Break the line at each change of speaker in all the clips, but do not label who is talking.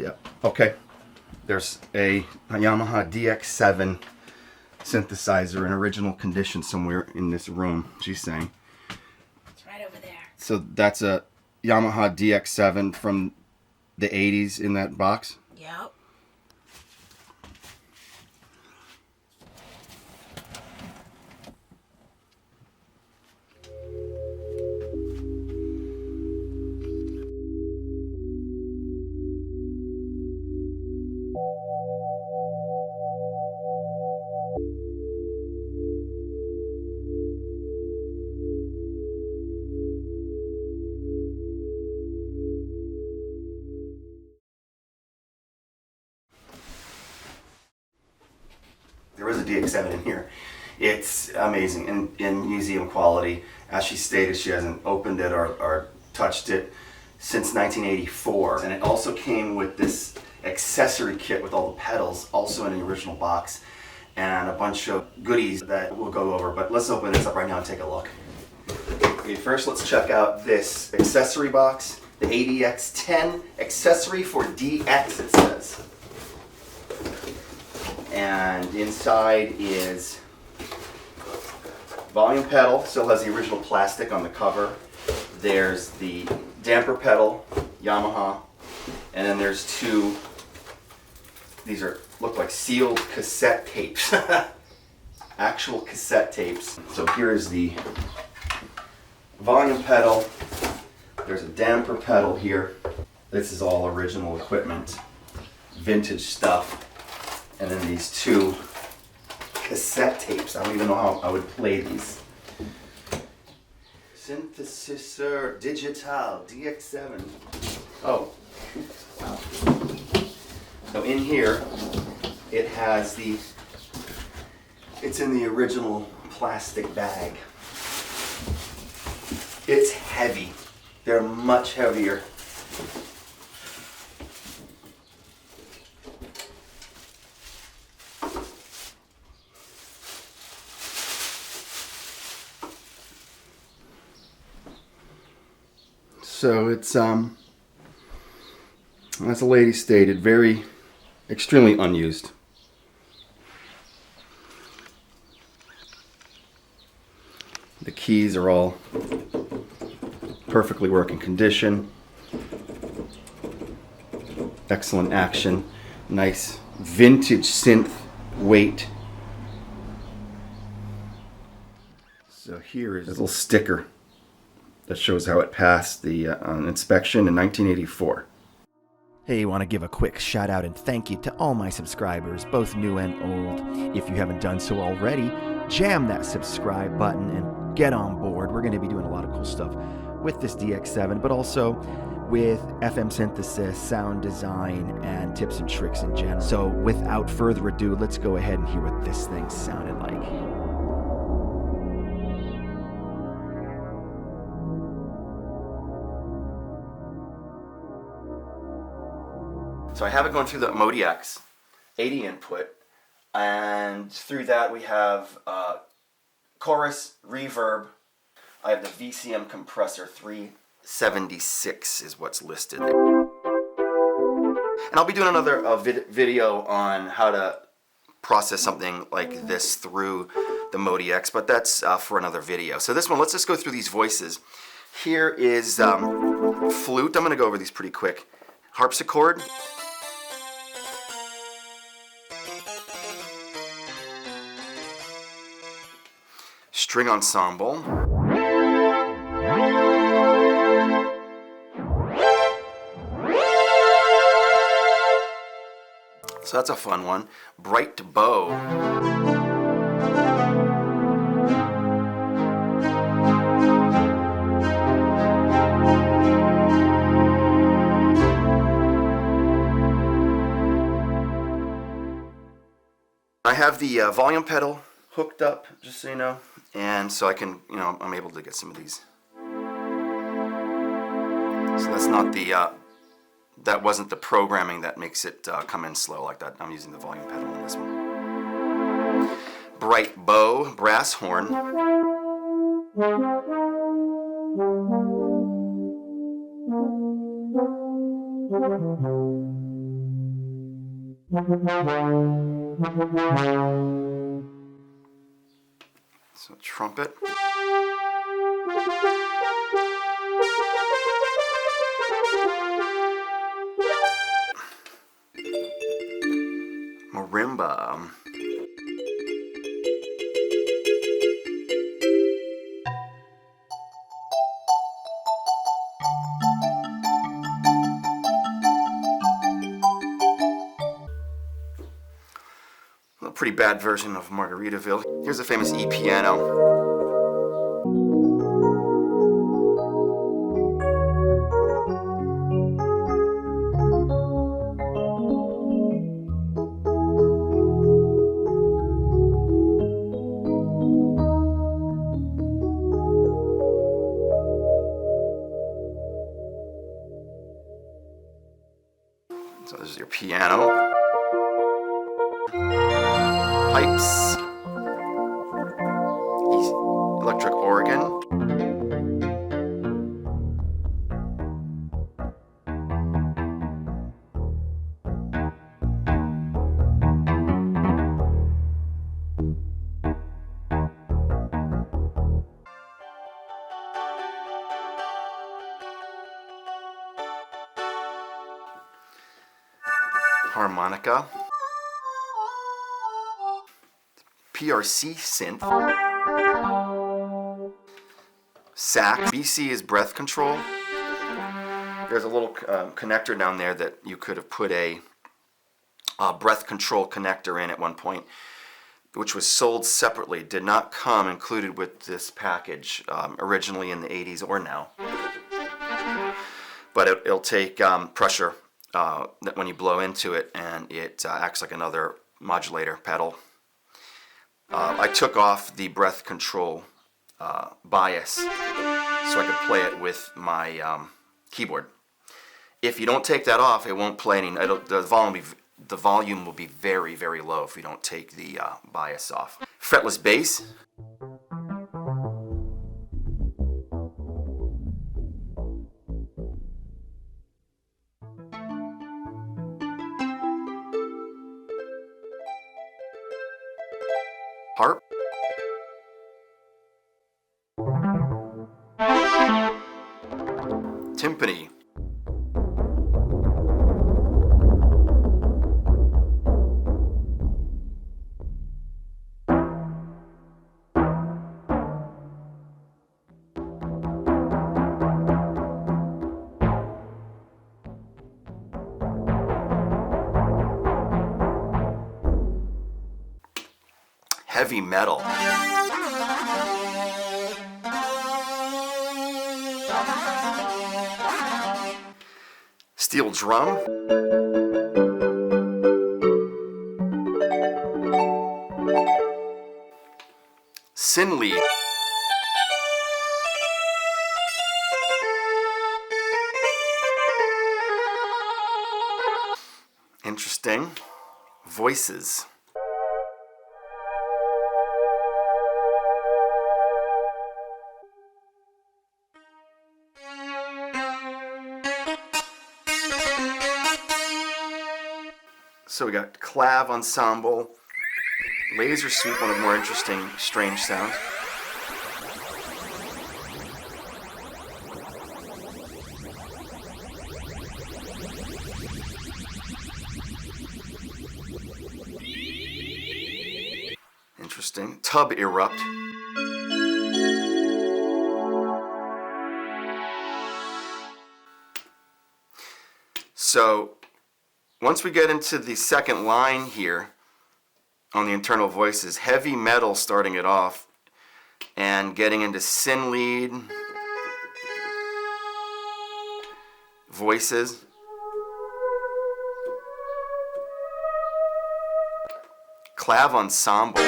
Yeah. Okay. There's a Yamaha DX7 synthesizer in original condition somewhere in this room, she's saying.
It's right over there.
So that's a Yamaha DX7 from the 80s in that box?
Yep.
There is a DX7 in here. It's amazing in museum quality. As she stated, she hasn't opened it or touched it since 1984. And it also came with this accessory kit with all the pedals, also in the original box, and a bunch of goodies that we'll go over. But let's open this up right now and take a look. Okay, first let's check out this accessory box. The ADX10 accessory for DX, it says. And inside is volume pedal, still has the original plastic on the cover. There's the damper pedal, Yamaha, and then there's two, these look like sealed cassette tapes. Actual cassette tapes. So here's the volume pedal. There's a damper pedal here. This is all original equipment, vintage stuff. And then these two cassette tapes. I don't even know how I would play these. Synthesizer Digital DX7. Oh, wow. So in here, it has it's in the original plastic bag. It's heavy. They're much heavier. So it's, as the lady stated, extremely unused. The keys are all perfectly working condition. Excellent action. Nice vintage synth weight. So here is a little sticker that shows how it passed the inspection in 1984.
Hey, I want to give a quick shout out and thank you to all my subscribers, both new and old. If you haven't done so already, jam that subscribe button and get on board. We're going to be doing a lot of cool stuff with this DX7, but also with FM synthesis, sound design, and tips and tricks in general. So without further ado, let's go ahead and hear what this thing sounded like.
So I have it going through the MODX 80 input, and through that we have chorus, reverb. I have the VCM compressor 376 is what's listed. And I'll be doing another video on how to process something like this through the MODX, but that's for another video. So this one, let's just go through these voices. Here is flute. I'm going to go over these pretty quick. Harpsichord. String ensemble. So that's a fun one. Bright bow. I have the volume pedal hooked up, just so you know, and so I can, I'm able to get some of these. So that's not the, that wasn't the programming that makes it come in slow like that. I'm using the volume pedal on this one. Bright bow, brass horn. So trumpet. Marimba. A pretty bad version of Margaritaville. Here's a famous E piano. So this is your piano. Pipes. Electric organ. Harmonica. PRC synth. Sax. BC is breath control. There's a little connector down there that you could have put a breath control connector in at one point, which was sold separately. Did not come included with this package originally in the 80s or now. But it'll take pressure when you blow into it, and it acts like another modulator pedal. I took off the breath control bias so I could play it with my keyboard. If you don't take that off, it won't play any. The volume will be very, very low if you don't take the bias off. Fretless bass. Harp. Timpani. Heavy metal. Steel drum. Sin lead. Interesting. Voices. So we got clav ensemble, laser sweep, one of the more interesting, strange sounds. Interesting. Tub erupt. So once we get into the second line here on the internal voices, heavy metal starting it off and getting into sin lead, voices, clav ensemble.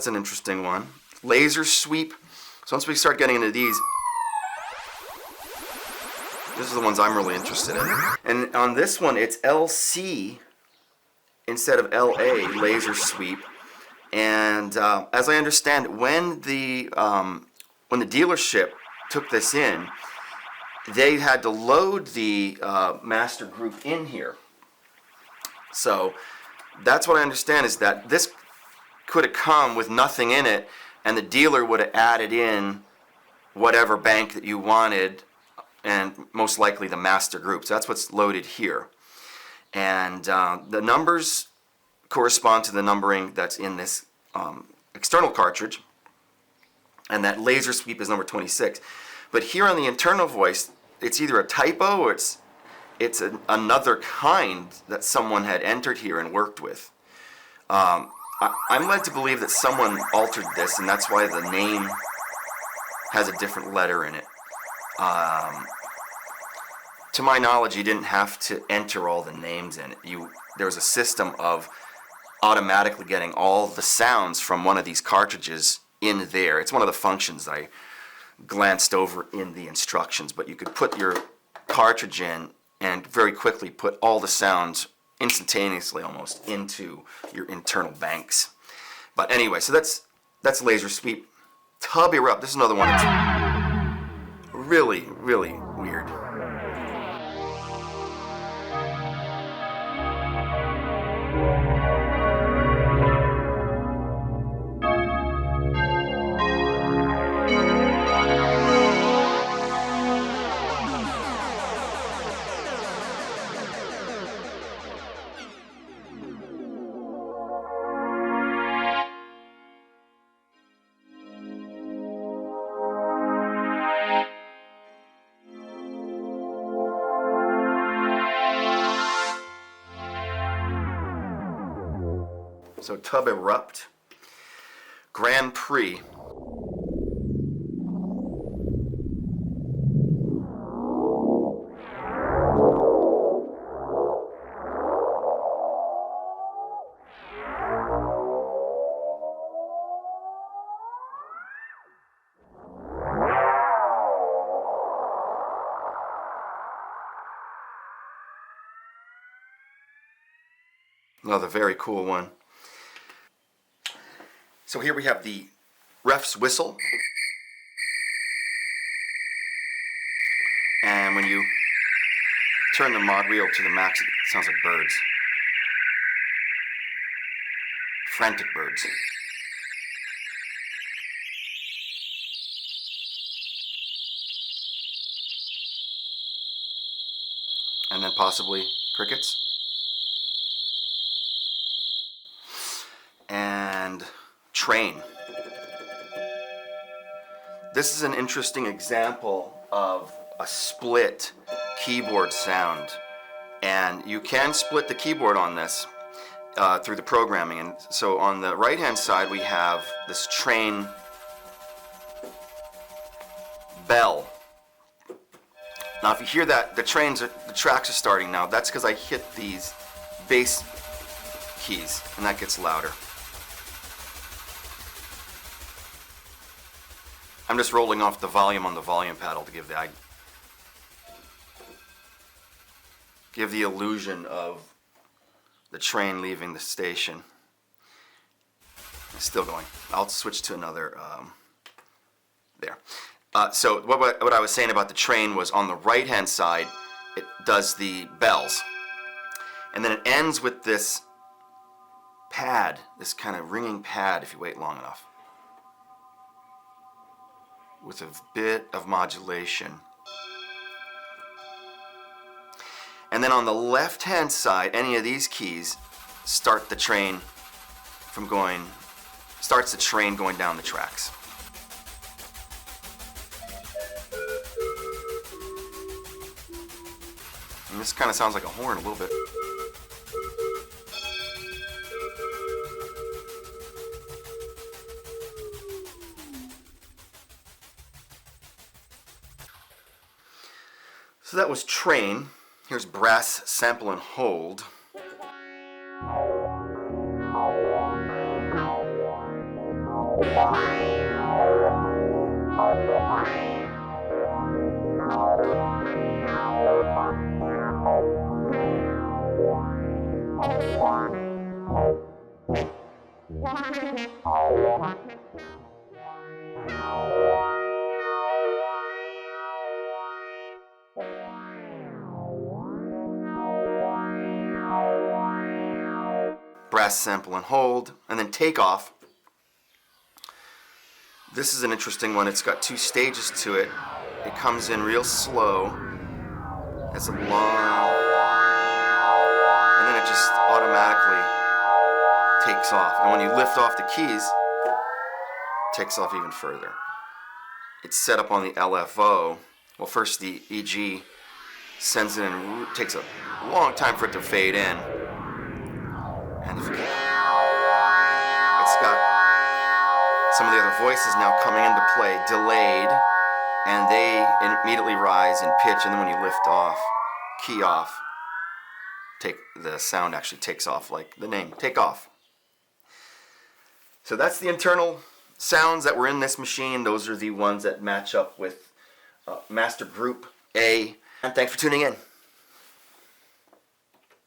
that's an interesting one. Laser sweep. So once we start getting into these, these are the ones I'm really interested in. And on this one, it's LC instead of LA, laser sweep. And as I understand, when the dealership took this in, they had to load the master group in here. So that's what I understand, is that this could have come with nothing in it, and the dealer would have added in whatever bank that you wanted, and most likely the master group. So that's what's loaded here. And the numbers correspond to the numbering that's in this external cartridge, and that laser sweep is number 26. But here on the internal voice, it's either a typo or it's another kind that someone had entered here and worked with. I'm led to believe that someone altered this, and that's why the name has a different letter in it. To my knowledge, you didn't have to enter all the names in it. There was a system of automatically getting all the sounds from one of these cartridges in there. It's one of the functions I glanced over in the instructions, but you could put your cartridge in and very quickly put all the sounds instantaneously almost into your internal banks. But anyway, so that's laser sweep. Tub erupt. This is another one that's really, really weird. So Tub Erupt, Grand Prix. Another very cool one. So here we have the ref's whistle. And when you turn the mod wheel to the max, it sounds like birds. Frantic birds. And then possibly crickets. And train. This is an interesting example of a split keyboard sound, and you can split the keyboard on this through the programming. And so on the right hand side we have this train bell. Now if you hear that, the tracks are starting now. That's because I hit these bass keys and that gets louder. I'm just rolling off the volume on the volume paddle to give the illusion of the train leaving the station. It's still going. I'll switch to another. There. So what I was saying about the train was on the right hand side, it does the bells. And then it ends with this pad, this kind of ringing pad if you wait long enough, with a bit of modulation. And then on the left hand side, any of these keys starts the train going down the tracks. And this kind of sounds like a horn a little bit. So that was train. Here's brass sample and hold. Brass sample and hold, and then take off. This is an interesting one. It's got two stages to it. It comes in real slow. It's a long, and then it just automatically takes off. And when you lift off the keys, it takes off even further. It's set up on the LFO. Well, first the EG sends it in. It takes a long time for it to fade in. And it's got some of the other voices now coming into play, delayed, and they immediately rise in pitch, and then when you lift off, key off, the sound actually takes off, like the name, take off. So that's the internal sounds that were in this machine. Those are the ones that match up with Master Group A. And thanks for tuning in.